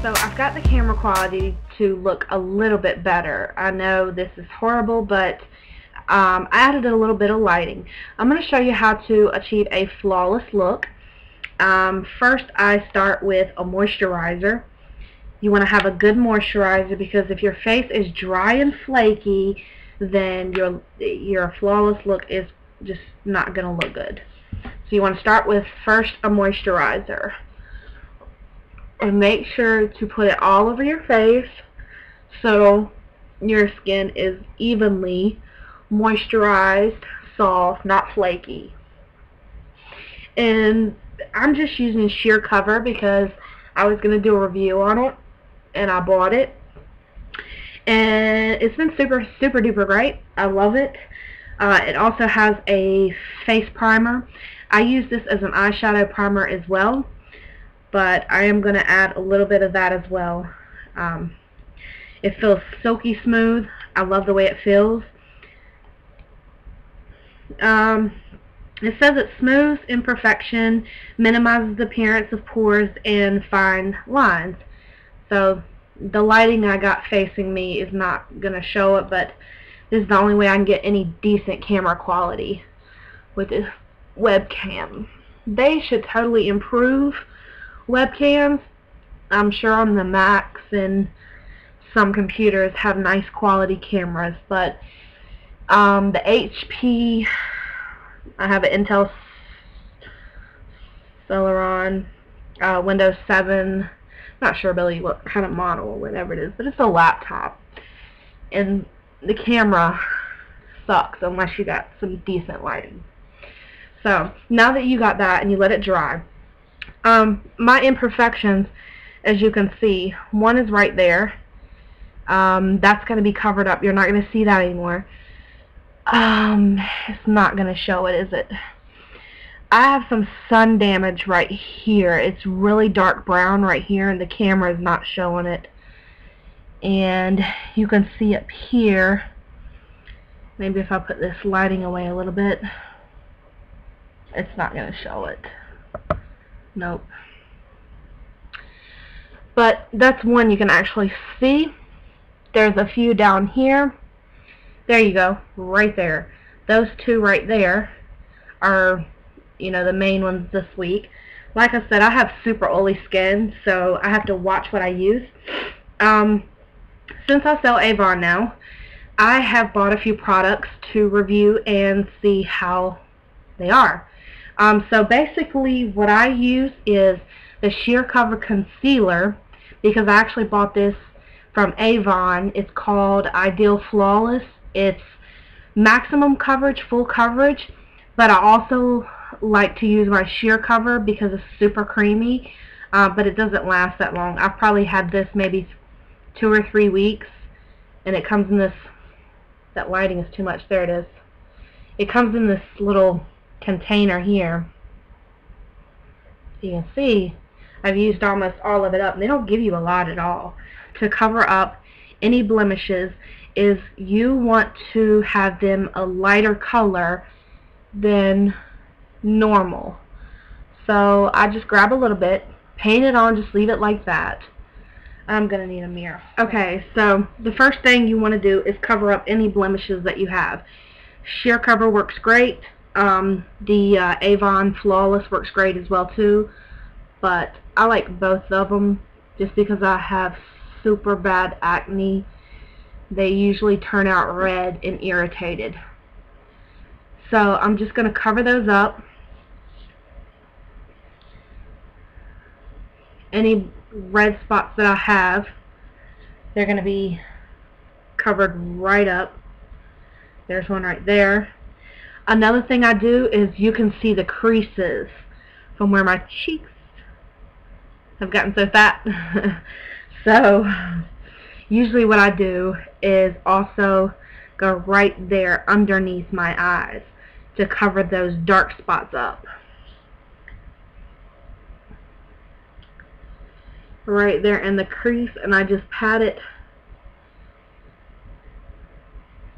So I've got the camera quality to look a little bit better. I know this is horrible, but I added a little bit of lighting. I'm going to show you how to achieve a flawless look. First, I start with a moisturizer. You want to have a good moisturizer, because if your face is dry and flaky, then your flawless look is just not going to look good. So you want to start with first a moisturizer. And make sure to put it all over your face so your skin is evenly moisturized, soft, not flaky. And I'm just using sheer cover because I was going to do a review on it and I bought it. And it's been super duper great. I love it. It also has a face primer. I use this as an eyeshadow primer as well, but I am going to add a little bit of that as well. It feels silky smooth. I love the way it feels. It says it smooths imperfection, minimizes the appearance of pores, and fine lines. So the lighting I got facing me is not going to show it, but this is the only way I can get any decent camera quality with this webcam. They should totally improve webcams. I'm sure on the Macs and some computers have nice quality cameras, but the HP, I have an Intel Celeron, Windows 7, not sure really what kind of model or whatever it is, but it's a laptop, and the camera sucks unless you got some decent lighting. So now that you got that and you let it dry, my imperfections, as you can see, one is right there. That's going to be covered up. You're not going to see that anymore. It's not going to show it, is it? I have some sun damage right here. It's really dark brown right here, and the camera is not showing it. And you can see up here, maybe if I put this lighting away a little bit, it's not going to show it. Nope. But that's one you can actually see. There's a few down here. There you go, right there. Those two right there are, you know, the main ones this week. Like I said, I have super oily skin, so I have to watch what I use. Since I sell Avon now, I have bought a few products to review and see how they are. So basically what I use is the Sheer Cover Concealer, because I actually bought this from Avon. It's called Ideal Flawless. It's maximum coverage, full coverage, but I also like to use my sheer cover because it's super creamy, but it doesn't last that long. I've probably had this maybe 2 or 3 weeks, and it comes in this, that lighting is too much, there it is. It comes in this little container here. You can see I've used almost all of it up, and they don't give you a lot at all. To cover up any blemishes, is you want to have them a lighter color than normal. So I just grab a little bit, paint it on, just leave it like that. I'm gonna need a mirror. Okay, so the first thing you want to do is cover up any blemishes that you have. Sheer Cover works great. The Avon Flawless works great as well too, but I like both of them just because I have super bad acne. They usually turn out red and irritated. So I'm just going to cover those up. Any red spots that I have, they're going to be covered right up. There's one right there. Another thing I do is you can see the creases from where my cheeks have gotten so fat. So usually what I do is also go right there underneath my eyes to cover those dark spots up. Right there in the crease, and I just pat it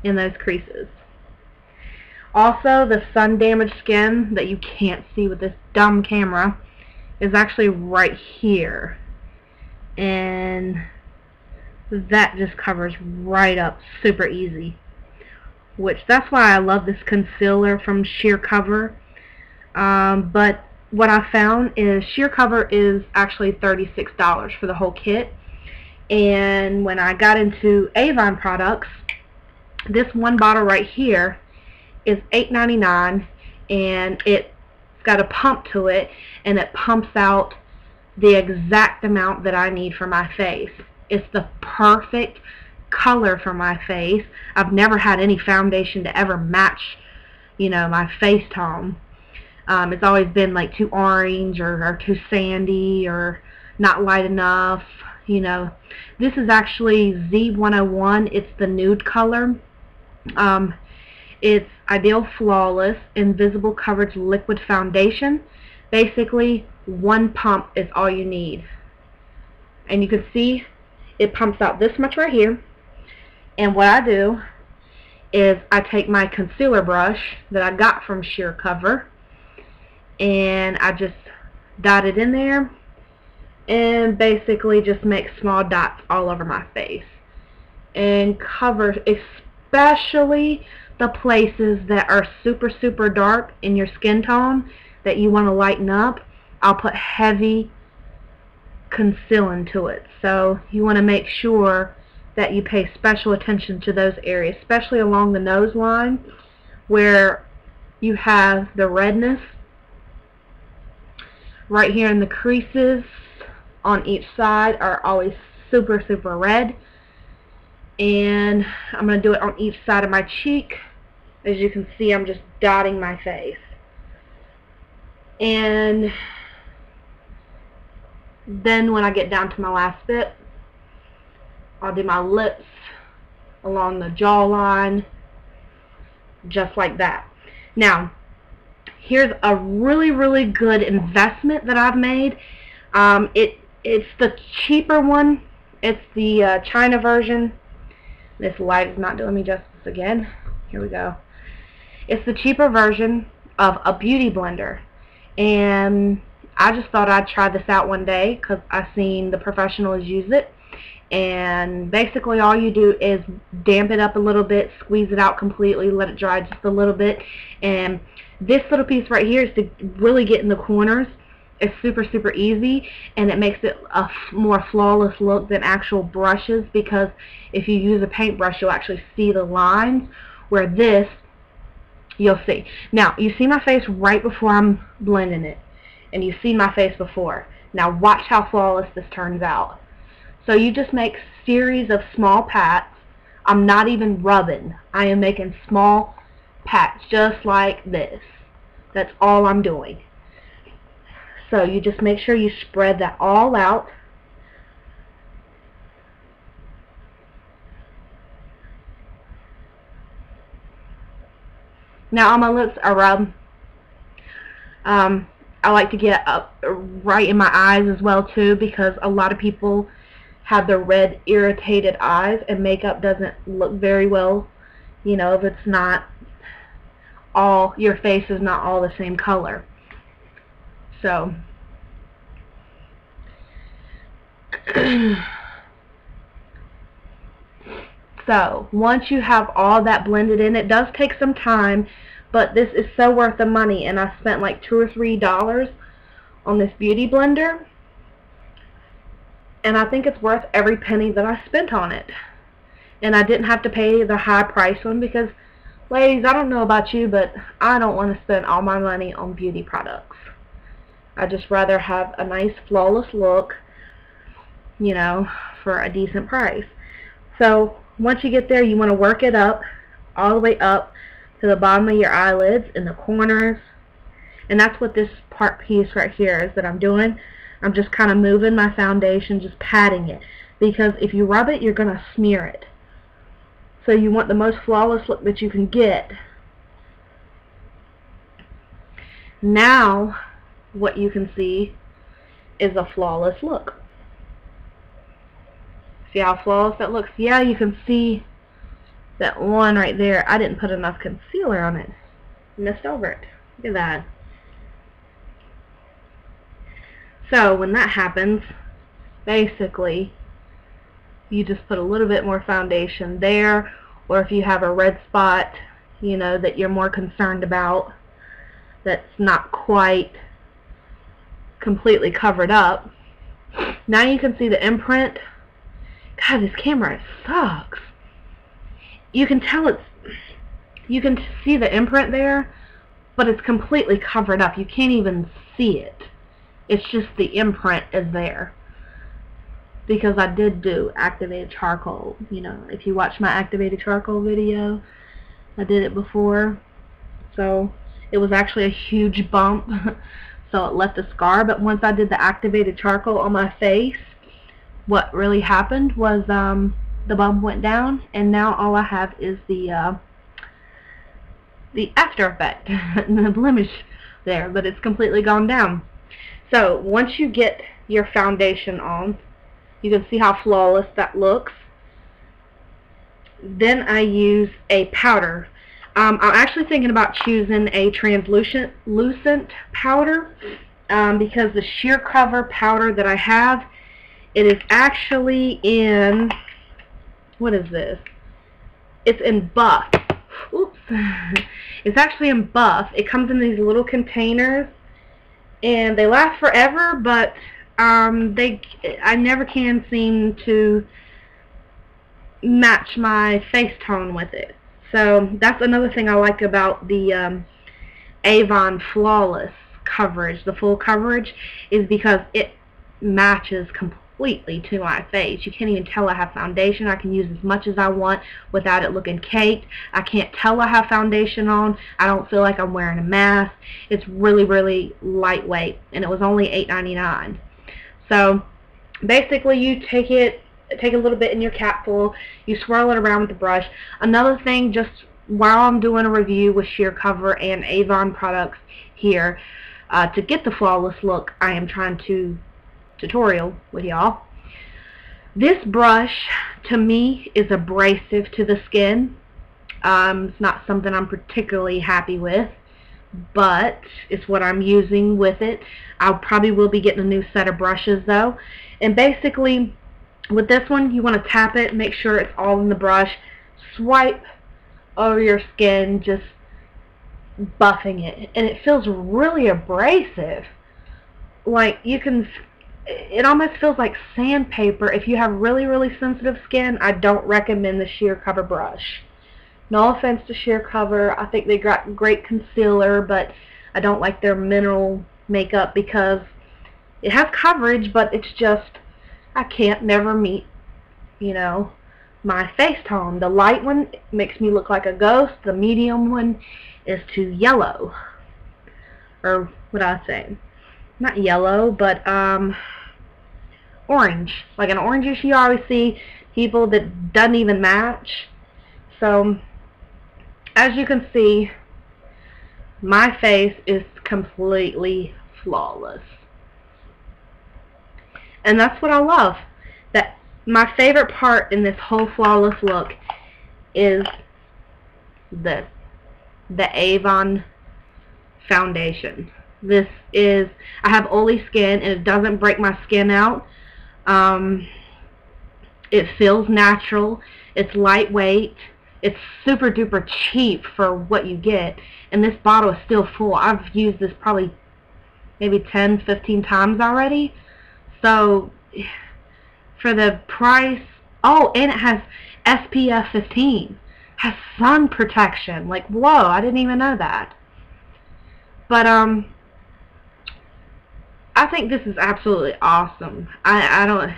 in those creases. Also, the sun damaged skin that you can't see with this dumb camera is actually right here. and that just covers right up super easy, which that's why I love this concealer from Sheer Cover. But what I found is Sheer Cover is actually $36 for the whole kit, and when I got into Avon products, this one bottle right here is $8.99, and it's got a pump to it, and it pumps out the exact amount that I need for my face. It's the perfect color for my face. I've never had any foundation to ever match, you know, my face tone. It's always been like too orange or too sandy or not light enough, you know. This is actually Z101. It's the nude color. It's Ideal Flawless Invisible Coverage Liquid Foundation. Basically, one pump is all you need. And you can see it pumps out this much right here. And what I do is I take my concealer brush that I got from Sheer Cover, and I just dot it in there and basically just make small dots all over my face and cover especially the places that are super dark in your skin tone that you want to lighten up. I'll put heavy concealant to it, so you want to make sure that you pay special attention to those areas, especially along the nose line where you have the redness. Right here in the creases on each side are always super red, and I'm going to do it on each side of my cheek. As you can see, I'm just dotting my face, and then when I get down to my last bit, I'll do my lips along the jawline, just like that. Now, here's a really good investment that I've made. It's the cheaper one. It's the China version. This light is not doing me justice again. Here we go. It's the cheaper version of a beauty blender, and I just thought I'd try this out one day because I've seen the professionals use it. And basically all you do is damp it up a little bit, squeeze it out completely, let it dry just a little bit, and this little piece right here is to really get in the corners. It's super easy, and it makes it a more flawless look than actual brushes, because if you use a paintbrush you'll actually see the lines, where this you'll see. Now you see my face right before I'm blending it, and you've seen my face before. Now watch how flawless this turns out. So you just make series of small pats. I'm not even rubbing. I am making small pats just like this. That's all I'm doing. So you just make sure you spread that all out. Now on my lips I rub. I like to get up right in my eyes as well too, because a lot of people have the red irritated eyes, and makeup doesn't look very well, you know, if it's not all, your face is not all the same color. So so once you have all that blended in, it does take some time, but this is so worth the money, and I spent like $2 or $3 on this beauty blender, and I think it's worth every penny that I spent on it. And I didn't have to pay the high price one, because ladies, I don't know about you, but I don't want to spend all my money on beauty products. I just rather have a nice flawless look, you know, for a decent price. So once you get there, you want to work it up all the way up to the bottom of your eyelids, in the corners, and that's what this piece right here is that I'm doing. I'm just kind of moving my foundation, just patting it, because if you rub it, you're going to smear it. So you want the most flawless look that you can get. Now what you can see is a flawless look. See how flawless that looks? Yeah, you can see that one right there. I didn't put enough concealer on it. Missed over it. Look at that. So when that happens, basically you just put a little bit more foundation there, or if you have a red spot, you know, that you're more concerned about, that's not quite completely covered up. Now you can see the imprint. God, this camera sucks. You can tell you can see the imprint there, but it's completely covered up. You can't even see it. It's just the imprint is there. Because I did do activated charcoal. You know, if you watch my activated charcoal video, I did it before. So it was actually a huge bump. So it left a scar. But once I did the activated charcoal on my face, what really happened was the bump went down, and now all I have is the after effect, the blemish there, but it's completely gone down. So once you get your foundation on, you can see how flawless that looks. Then I use a powder. I'm actually thinking about choosing a translucent powder because the sheer cover powder that I have, it is actually in, what is this? It's in Buff. Oops. It's actually in Buff. It comes in these little containers, and they last forever, but I never can seem to match my face tone with it. So that's another thing I like about the Avon Flawless coverage, the full coverage, is because it matches completely to my face. You can't even tell I have foundation. I can use as much as I want without it looking caked. I can't tell I have foundation on. I don't feel like I'm wearing a mask. It's really, really lightweight, and it was only $8.99. So basically you take a little bit in your capful, you swirl it around with the brush. Another thing, just while I'm doing a review with sheer cover and Avon products here, to get the flawless look, I am trying to tutorial with y'all. This brush to me is abrasive to the skin. It's not something I'm particularly happy with, but it's what I'm using with it. I probably will be getting a new set of brushes though. And basically with this one, you want to tap it, make sure it's all in the brush, swipe over your skin, just buffing it, and it feels really abrasive. Like you can, it almost feels like sandpaper. If you have really, really sensitive skin, I don't recommend the sheer cover brush. No offense to sheer cover, I think they got great concealer, but I don't like their mineral makeup because it has coverage, but it's just, I can't never meet, you know, my face tone. The light one makes me look like a ghost. The medium one is too yellow, or what I say, not yellow, but orange, like an orangish. You always see people that doesn't even match. So as you can see, my face is completely flawless, and that's what I love. That my favorite part in this whole flawless look is this, the Avon foundation. This is, I have oily skin and it doesn't break my skin out. It feels natural. It's lightweight. It's super duper cheap for what you get, and this bottle is still full. I've used this probably maybe 10-15 times already. So for the price, oh, and it has SPF 15, has sun protection. Like, whoa, I didn't even know that. But I think this is absolutely awesome. I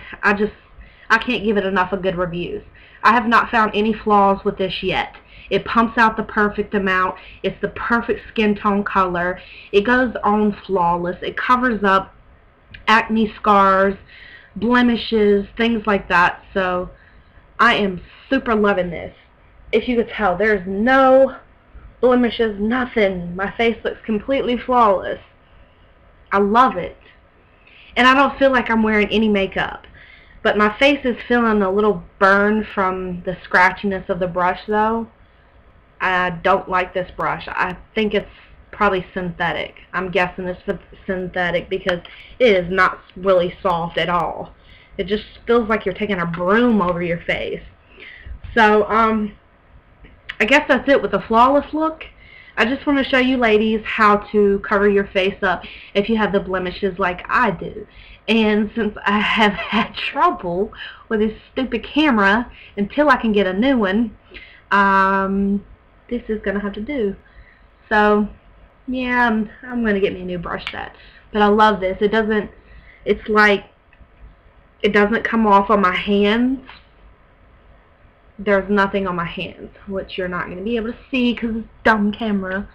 can't give it enough of good reviews. I have not found any flaws with this yet. It pumps out the perfect amount. It's the perfect skin tone color. It goes on flawless. It covers up acne scars, blemishes, things like that. So I am super loving this. If you could tell, there's no blemishes, nothing. My face looks completely flawless. I love it. And I don't feel like I'm wearing any makeup. But my face is feeling a little burn from the scratchiness of the brush though. I don't like this brush. I think it's probably synthetic. I'm guessing it's synthetic because it is not really soft at all. It just feels like you're taking a broom over your face. So, I guess that's it with the flawless look. I just want to show you ladies how to cover your face up if you have the blemishes like I do. And since I have had trouble with this stupid camera until I can get a new one, this is going to have to do. So, yeah, I'm going to get me a new brush set. But I love this. It doesn't come off on my hands. There's nothing on my hands, which you're not going to be able to see because it's a dumb camera.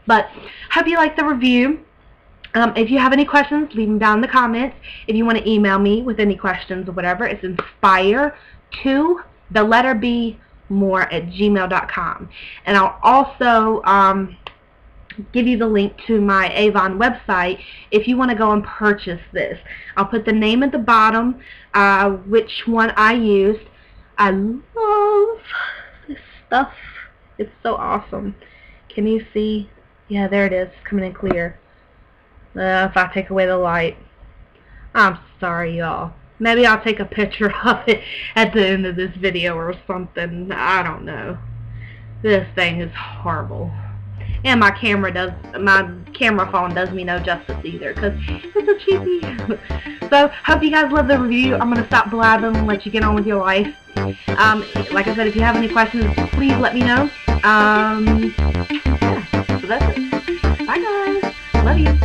But hope you like the review. If you have any questions, leave them down in the comments. If you want to email me with any questions or whatever, it's inspire2more@gmail.com. And I'll also give you the link to my Avon website if you want to go and purchase this. I'll put the name at the bottom, which one I used. I love this stuff. It's so awesome. Can you see? Yeah, there it is, coming in clear. If I take away the light. I'm sorry, y'all. Maybe I'll take a picture of it at the end of this video or something. I don't know. This thing is horrible. And my camera phone does me no justice either, because it's a cheapy. So, hope you guys love the review. I'm going to stop blabbing and let you get on with your life. Like I said, if you have any questions, please let me know. Yeah, so that's it. Bye guys. Love you.